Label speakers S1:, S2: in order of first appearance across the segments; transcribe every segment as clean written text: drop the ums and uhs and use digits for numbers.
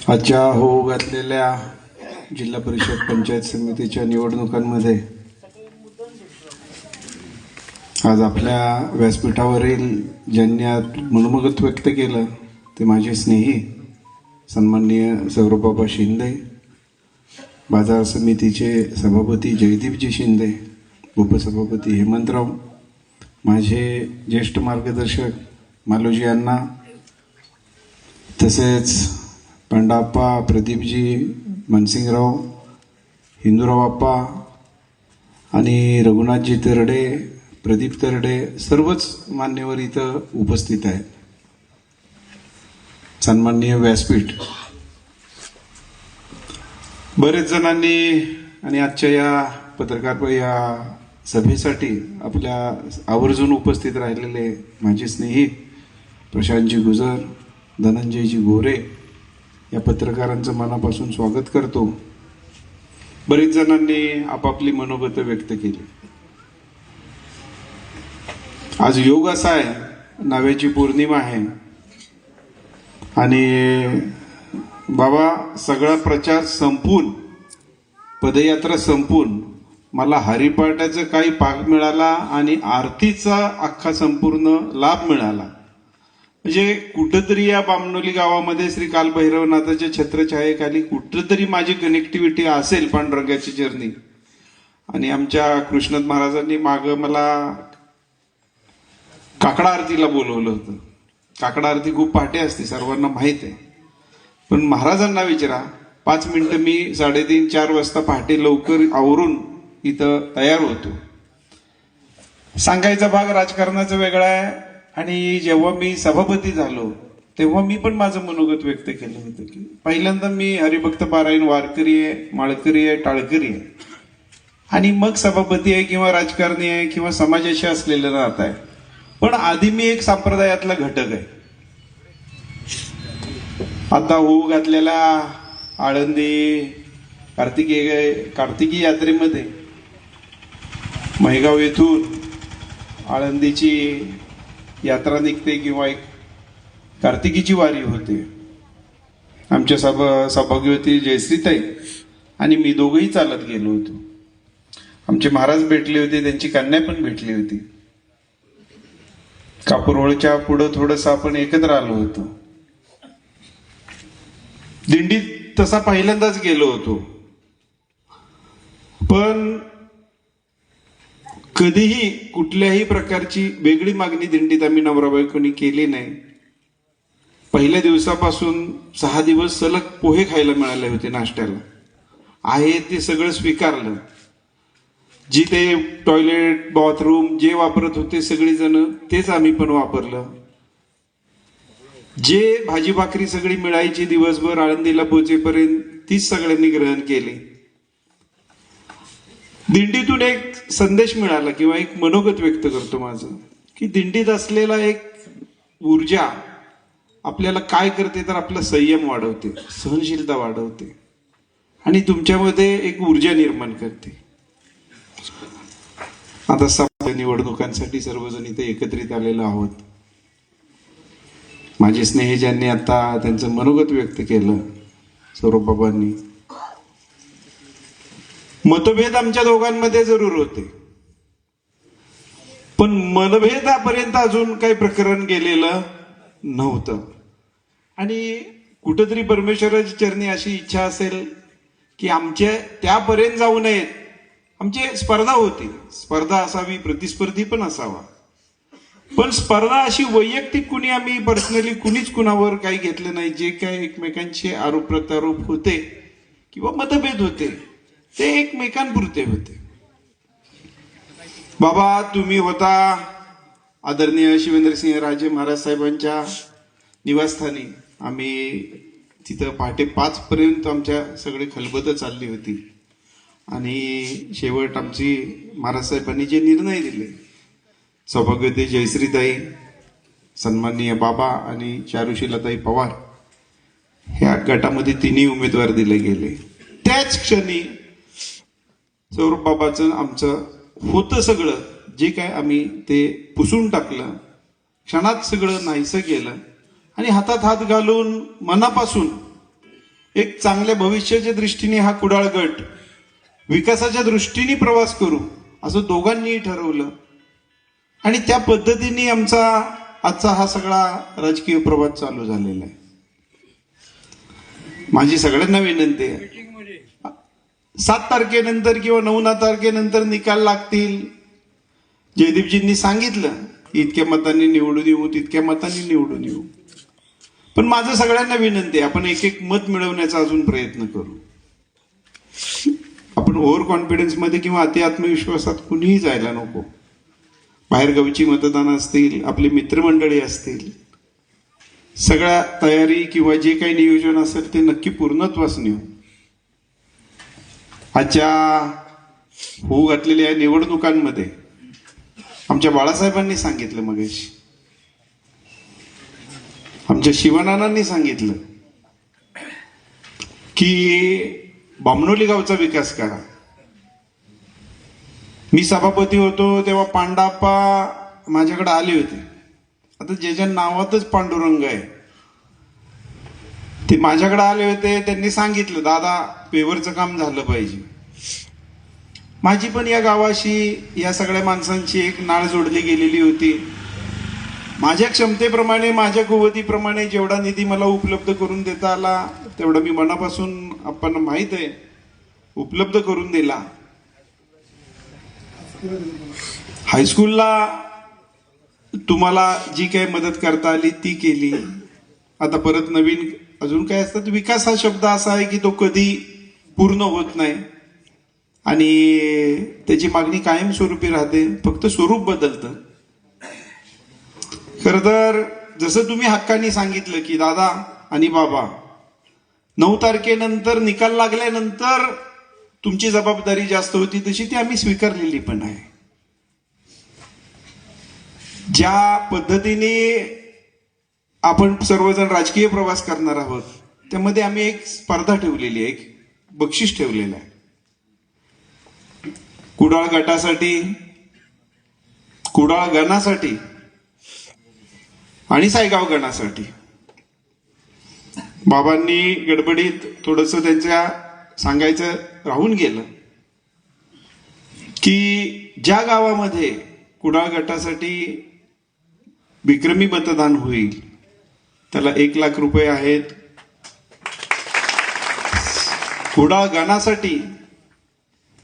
S1: आजच्या होऊ घातलेल्या जिल्हा परिषद पंचायत समितीच्या निवडणुकांमध्ये आज आपल्या व्यासपीठावरील ज्यांनी मनोगत व्यक्त केलं ते माझे स्नेही सन्माननीय सौरभबाबा शिंदे, बाजार समितीचे सभापती जयदीपजी शिंदे, उपसभापती हेमंतराव, माझे ज्येष्ठ मार्गदर्शक मालोजी अण्णा, तसेच पंडाप्पा, प्रदीपजी, मनसिंगराव, हिंदूराव आप्पा आणि रघुनाथजी तरडे, प्रदीप तरडे, सर्वच मान्यवर इथं उपस्थित आहेत. सन्माननीय व्यासपीठ, बरेच जणांनी आणि आजच्या या पत्रकार या सभेसाठी आपल्या आवर्जून उपस्थित राहिलेले माझे स्नेही प्रशांतजी गुजर, धनंजयजी गोरे या पत्रकारांचं मनापासून स्वागत करतो. बरेच जणांनी आपापली मनोगत व्यक्त केली. आज योग असा आहे, नाव्याची पौर्णिमा आहे आणि बाबा सगळा प्रचार संपून, पदयात्रा संपून मला हरिपाठाचा काही भाग मिळाला आणि आरतीचा अख्खा संपूर्ण लाभ मिळाला. म्हणजे कुठंतरी या बामणोली गावामध्ये श्री कालभैरवनाथाच्या छत्रछायेखाली कुठंतरी माझी कनेक्टिव्हिटी असेल पांडुरंगाची जर्नी. आणि आमच्या कृष्णद महाराजांनी माग मला काकडा आरतीला बोलवलं होतं. काकडा आरती खूप पहाटे असते, सर्वांना माहित आहे. पण महाराजांना विचारा, 5 मिनिटं मी 3:30-4 वाजता पहाटे लवकर आवरून इथं तयार होतो. सांगायचा भाग राजकारणाचा वेगळा आहे. आणि जेव्हा मी सभापती झालो तेव्हा मी पण माझं मनोगत व्यक्त केलं होतं की पहिल्यांदा मी हरिभक्त पारायण वारकरी आहे, माळकरी आहे, टाळकरी आहे आणि मग सभापती आहे किंवा राजकारणी आहे किंवा समाजाशी असलेलं नातं आहे. पण आधी मी एक संप्रदायातला घटक आहे. आता होऊ घातलेला आळंदी कार्तिकी यात्रेमध्ये महिगाव येथून आळंदीची यात्रा निघते किंवा एक कार्तिकीची वारी होते. आमच्या सौभाग्यवती जयश्रीताई आणि मी दोघंही चालत गेलो होतो. आमचे महाराज भेटले होते, त्यांची कन्या पण भेटली होती. कापूरहोळच्या पुढं थोडस आपण एकत्र आलो होतो. दिंडीत तसा पहिल्यांदाच गेलो होतो, पण कधीही कुठल्याही प्रकारची वेगळी मागणी दिंडीत आम्ही नवरा बायकोनी केली नाही. पहिल्या दिवसापासून 6 दिवस सलग पोहे खायला मिळाले होते नाश्त्याला. आहे ते सगळं स्वीकारलं. जिथे टॉयलेट, बाथरूम जे वापरत होते सगळी जण तेच आम्ही पण वापरलं. जे भाजी भाकरी सगळी मिळायची दिवसभर आळंदीला पोहोचेपर्यंत तीच सगळ्यांनी ग्रहण केली. दिंडीतून एक संदेश मिळाला किंवा एक मनोगत व्यक्त करतो माझं की दिंडीत असलेला एक ऊर्जा आपल्याला काय करते तर आपला संयम वाढवते, सहनशीलता वाढवते आणि तुमच्यामध्ये एक ऊर्जा निर्माण करते. आता निवडणुकांसाठी सर्वजण इथे एकत्रित आलेलो आहोत. माझे स्नेही ज्यांनी आता त्यांचं मनोगत व्यक्त केलं, सौरभबाबांनी, मतभेद आमच्या दोघांमध्ये जरूर होते, पण मतभेदापर्यंत अजून काही प्रकरण गेलेलं नव्हतं. आणि कुठंतरी परमेश्वराची चरणी अशी इच्छा असेल की आमच्या त्यापर्यंत जाऊ नयेत. आमची स्पर्धा होती, स्पर्धा असावी, प्रतिस्पर्धी पण असावा, पण स्पर्धा अशी वैयक्तिक कुणी आम्ही पर्सनली कुणीच कुणावर काही घेतलं नाही. जे काही एकमेकांचे आरोप प्रत्यारोप होते किंवा मतभेद होते ते एकमेकांपुरते होते. बाबा तुम्ही होता आदरणीय शिवेंद्रसिंह राजे महाराज साहेबांच्या निवासस्थानी. आम्ही तिथं पहाटे 5 पर्यंत आमच्या सगळे खलबत चालली होती आणि शेवट आमची महाराज साहेबांनी जे निर्णय दिले, सौभाग्यवती जयश्रीताई, सन्माननीय बाबा आणि चारुशीलाताई पवार ह्या गटामध्ये 3 उमेदवार दिले गेले. त्याच क्षणी सौरभबाबाचं आमचं होतं सगळं जे काय आम्ही ते पुसून टाकलं. क्षणात सगळं नाहीसं केलं आणि हातात हात घालून मनापासून एक चांगल्या भविष्याच्या दृष्टीने हा कुडाळ गट विकासाच्या दृष्टीने प्रवास करू असं दोघांनीही ठरवलं आणि त्या पद्धतीने आमचा आजचा हा सगळा राजकीय प्रवास चालू झालेला आहे. माझी सगळ्यांना विनंती आहे, 7 तारखेनंतर किंवा 9 तारखेनंतर निकाल लागतील. जयदीपजींनी सांगितलं इतक्या मतांनी निवडून येऊ, तितक्या मतांनी निवडून येऊ. पण माझं सगळ्यांना विनंती आहे, आपण एक एक मत मिळवण्याचा अजून प्रयत्न करू. आपण ओव्हर कॉन्फिडन्स मध्ये किंवा अति आत्मविश्वासात कुणीही जायला नको. बाहेरगावची मतदान असतील, आपली मित्रमंडळी असतील, सगळ्या तयारी किंवा जे काही नियोजन असेल ते नक्की पूर्णत्वास नेऊ. आजच्या होऊ घातलेल्या या निवडणुकांमध्ये आमच्या बाळासाहेबांनी सांगितलं, मगेश आमच्या शिवनानांनी सांगितलं की बामणोली गावचा विकास करा. मी सभापती होतो तेव्हा पांडाप्पा माझ्याकडे आले होते. आता ज्याच्या नावातच पांडुरंग आहे ते माझ्याकडे आले होते. त्यांनी सांगितलं दादा पेवरचं काम झालं पाहिजे. माझी पण या गावाशी या सगळ्या माणसांची एक नाळ जोडली गेलेली होती. माझ्या क्षमतेप्रमाणे माझ्या कुवतीप्रमाणे जेवढा निधी मला उपलब्ध करून देता आला तेवढा मी मनापासून आपण माहित आहे उपलब्ध करून दिला. हायस्कूलला तुम्हाला जी काही मदत करता आली ती केली. आता परत नवीन अजून काय असतात. विकास हा शब्द असा आहे की तो कधी पूर्ण होत नाही आणि त्याची मागणी कायमस्वरूपी राहते, फक्त स्वरूप बदलतं. खर तर जसं तुम्ही हक्कानी सांगितलं की दादा आणि बाबा 9 तारखेनंतर निकाल लागल्यानंतर तुमची जबाबदारी जास्त होती, तशी ती आम्ही स्वीकारलेली पण आहे. ज्या पद्धतीने आपण सर्वजण राजकीय प्रवास करणार आहोत त्यामध्ये आम्ही एक स्पर्धा ठेवलेली आहे, एक बक्षीस ठेवलेलं आहे. कुडाळ गटासाठी, कुडाळ गणासाठी आणि सायगाव गणासाठी. बाबांनी गडबडीत थोडस त्यांच्या सांगायचं राहून गेलं की ज्या गावामध्ये कुडाळ गटासाठी विक्रमी मतदान होईल त्याला 1 लाख रुपये आहेत. कुडाळ गणासाठी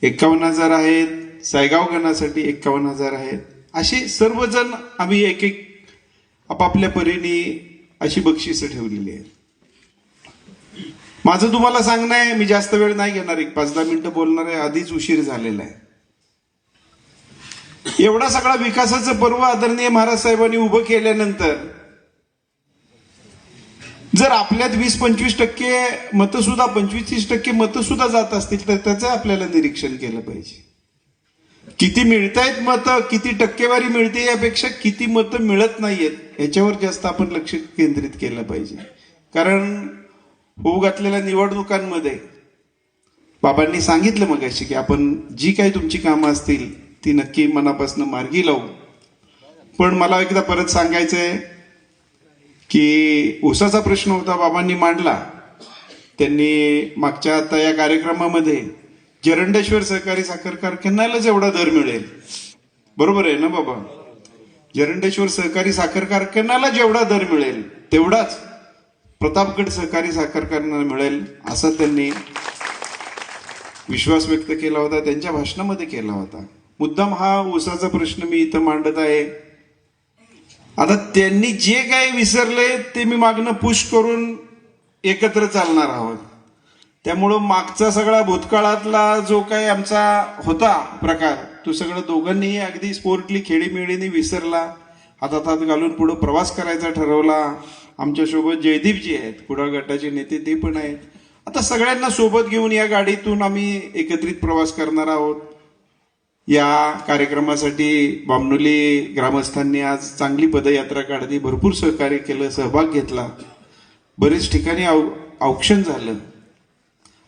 S1: 51,000 आहेत, सायगाव गणासाठी 51,000 आहेत. असे सर्वजण आम्ही एक एक आपापल्या परीने अशी बक्षिसं ठेवलेली आहेत. माझं तुम्हाला सांगणं आहे, मी जास्त वेळ नाही घेणार, एक 5-10 मिनिटं बोलणार आहे, आधीच उशीर झालेला आहे. एवढा सगळा विकासाचं पर्व आदरणीय महाराज साहेबांनी उभं केल्यानंतर जर आपल्यात 20-25% मतं सुद्धा 25-30% मतं सुद्धा जात असतील तर त्याचं आपल्याला निरीक्षण केलं पाहिजे. किती मिळतायत मतं, किती टक्केवारी मिळते यापेक्षा किती मतं मिळत नाहीयेत याच्यावर जास्त आपण लक्ष केंद्रित केलं पाहिजे. कारण होऊ घातलेल्या निवडणुकांमध्ये बाबांनी सांगितलं मगाशी की आपण जी काही तुमची कामं असतील ती नक्की मनापासून मार्गी लावू. पण मला एकदा परत सांगायचंय की ऊसाचा प्रश्न होता, बाबांनी मांडला. त्यांनी मागच्या आता या कार्यक्रमामध्ये जरंडेश्वर सहकारी साखर कारखान्याला जेवढा दर मिळेल, बरोबर आहे ना बाबा, जरंडेश्वर सहकारी साखर कारखान्याला जेवढा दर मिळेल तेवढाच प्रतापगड सहकारी साखर कारखान्याला मिळेल असा त्यांनी विश्वास व्यक्त केला होता, त्यांच्या भाषणामध्ये केला होता. मुद्दाम हा ऊसाचा प्रश्न मी इथं मांडत आहे. आता त्यांनी जे काही विसरले ते मी मागणं पुश करून एकत्र चालणार आहोत. त्यामुळं मागचा सगळा भूतकाळातला जो काही आमचा होता प्रकार तो सगळं दोघांनीही अगदी स्पोर्टली खेळीमेळीने विसरला. हातात हात घालून पुढे प्रवास करायचा ठरवला. आमच्यासोबत जयदीपजी आहेत, कुडाळ गटाचे नेते, ते पण आहेत. आता सगळ्यांना सोबत घेऊन या गाडीतून आम्ही एकत्रित प्रवास करणार आहोत. या कार्यक्रमासाठी बामणोली ग्रामस्थांनी आज चांगली पदयात्रा काढली, भरपूर सहकार्य केलं, सहभाग घेतला. बरेच ठिकाणी औक्षण झालं.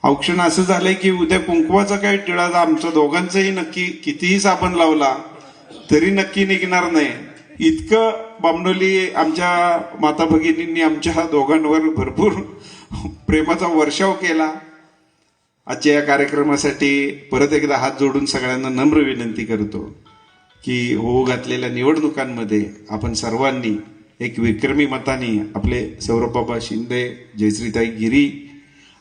S1: औक्षण असं झालंय की उद्या कुंकवाचा काही टिळा आमच्या दोघांचाही नक्की कितीही साबण लावला तरी नक्की निघणार नाही. इतकं बामणोली आमच्या माता भगिनींनी आमच्या दोघांवर भरपूर प्रेमाचा वर्षाव केला. आजच्या या कार्यक्रमासाठी परत एकदा हात जोडून सगळ्यांना नम्र विनंती करतो की होऊ घातलेल्या निवडणुकांमध्ये आपण सर्वांनी एक विक्रमी मताने आपले सौरभबाबा शिंदे, जयश्रीताई गिरी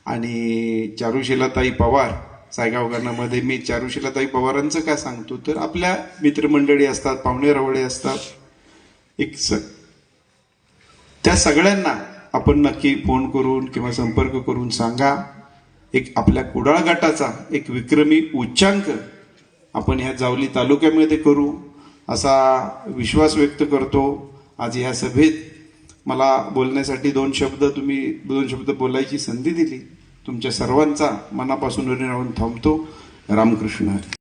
S1: आणि चारुशिलाताई पवार, सायगाव गणामध्ये मी चारुशिलाताई पवारांचं का सांगतो तर आपल्या मित्रमंडळी असतात, पाहुणे रावळे असतात, त्या सगळ्यांना आपण नक्की फोन करून किंवा संपर्क करून सांगा. एक आपल्या कुडाळ गटाचा एक विक्रमी उच्चांक आपण ह्या जावली तालुक्यामध्ये करू असा विश्वास व्यक्त करतो. आज ह्या सभेत मला बोलण्यासाठी दोन शब्द बोलायची संधी दिली. तुमच्या सर्वांचा मनापासून ऋणी राहून थांबतो. रामकृष्ण हरी.